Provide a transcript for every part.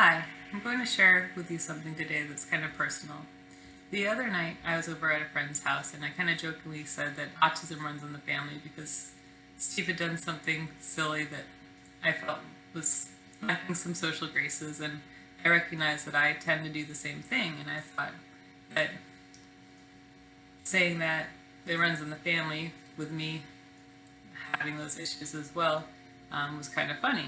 Hi, I'm going to share with you something today that's kind of personal. The other night, I was over at a friend's house and I kind of jokingly said that autism runs in the family because Steve had done something silly that I felt was lacking some social graces, and I recognized that I tend to do the same thing, and I thought that saying that it runs in the family with me having those issues as well was kind of funny.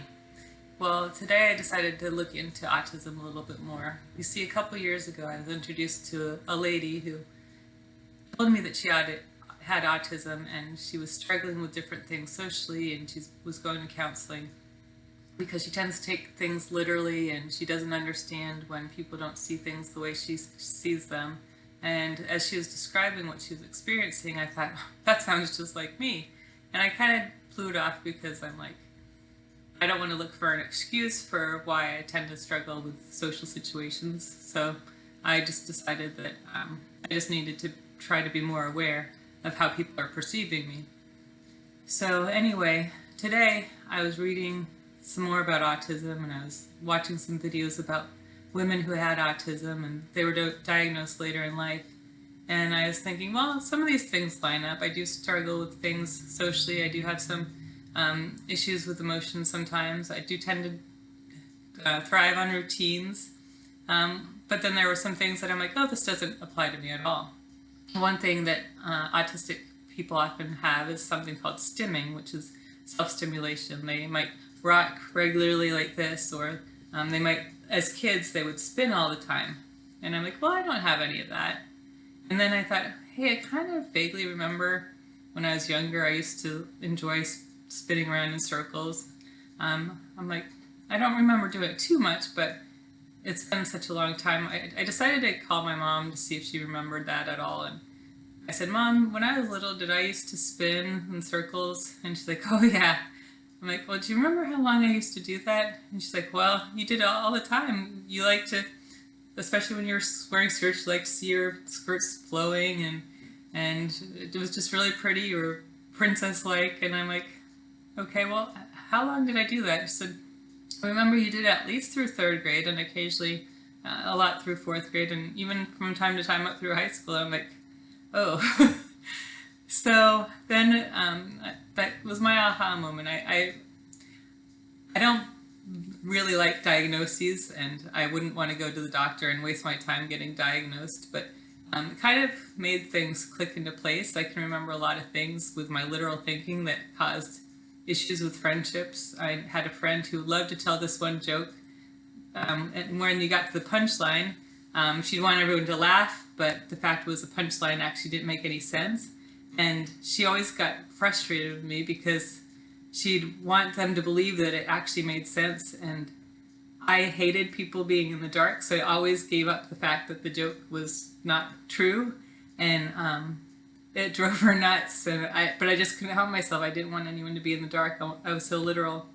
Well, today I decided to look into autism a little bit more. You see, a couple years ago, I was introduced to a lady who told me that she had autism and she was struggling with different things socially, and she was going to counseling because she tends to take things literally and she doesn't understand when people don't see things the way she sees them. And as she was describing what she was experiencing, I thought, that sounds just like me. And I kind of blew it off because I'm like, I don't want to look for an excuse for why I tend to struggle with social situations. So I just decided that I just needed to try to be more aware of how people are perceiving me. So anyway, today I was reading some more about autism, and I was watching some videos about women who had autism and they were diagnosed later in life. And I was thinking, well, some of these things line up. I do struggle with things socially. I do have some issues with emotions sometimes. I do tend to thrive on routines. But then there were some things that I'm like, oh, this doesn't apply to me at all. One thing that autistic people often have is something called stimming, which is self-stimulation. They might rock regularly like this, or they might, as kids, they would spin all the time. And I'm like, well, I don't have any of that. And then I thought, hey, I kind of vaguely remember when I was younger, I used to enjoy spinning around in circles. I'm like, I don't remember doing it too much, but it's been such a long time. I decided to call my mom to see if she remembered that at all. And I said, Mom, when I was little, did I used to spin in circles? And she's like, oh yeah. I'm like, well, do you remember how long I used to do that? And she's like, well, you did it all the time. You like to, especially when you're wearing skirts, you like to see your skirts flowing, and it was just really pretty. You were princess-like. And I'm like, okay, well, how long did I do that? She said, I remember you did it at least through third grade, and occasionally a lot through fourth grade, and even from time to time up through high school. I'm like, oh. So then that was my aha moment. I don't really like diagnoses, and I wouldn't want to go to the doctor and waste my time getting diagnosed, but it kind of made things click into place. I can remember a lot of things with my literal thinking that caused issues with friendships. I had a friend who loved to tell this one joke, and when you got to the punchline, she'd want everyone to laugh, but the fact was the punchline actually didn't make any sense. And she always got frustrated with me because she'd want them to believe that it actually made sense, and I hated people being in the dark, so I always gave up the fact that the joke was not true, and it drove her nuts. But I just couldn't help myself. I didn't want anyone to be in the dark. I was so literal.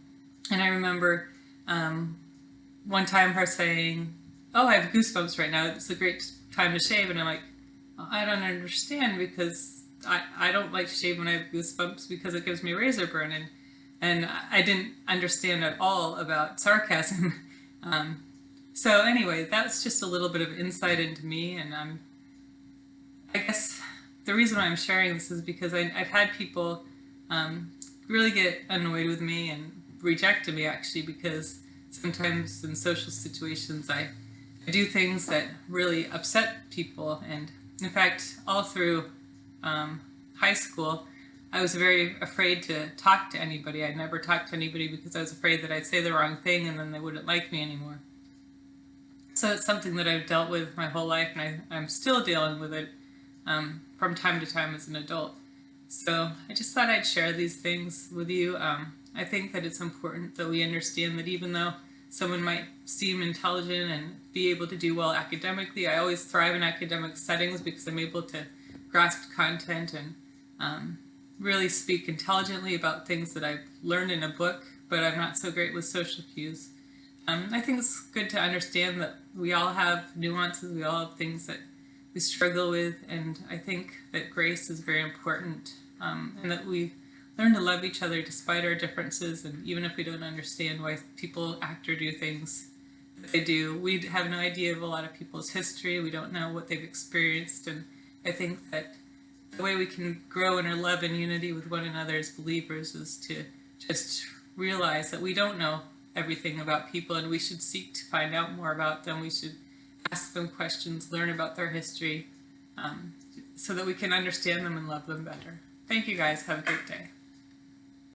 And I remember one time her saying, oh, I have goosebumps right now. It's a great time to shave. And I'm like, I don't understand, because I don't like to shave when I have goosebumps because it gives me a razor burn. And I didn't understand at all about sarcasm. So anyway, that's just a little bit of insight into me. And I guess the reason why I'm sharing this is because I've had people really get annoyed with me and reject me, actually, because sometimes in social situations I do things that really upset people. And in fact, all through high school, I was very afraid to talk to anybody. I'd never talked to anybody because I was afraid that I'd say the wrong thing and then they wouldn't like me anymore. So it's something that I've dealt with my whole life, and I'm still dealing with it from time to time as an adult. So I just thought I'd share these things with you. I think that it's important that we understand that even though someone might seem intelligent and be able to do well academically, I always thrive in academic settings because I'm able to grasp content and really speak intelligently about things that I've learned in a book, but I'm not so great with social cues. I think it's good to understand that we all have nuances, we all have things that we struggle with, and I think that grace is very important, and that we learn to love each other despite our differences, and even if we don't understand why people act or do things they do. We have no idea of a lot of people's history. We don't know what they've experienced, and I think that the way we can grow in our love and unity with one another as believers is to just realize that we don't know everything about people, and we should seek to find out more about them. We should ask them questions, learn about their history, so that we can understand them and love them better. Thank you guys. Have a great day.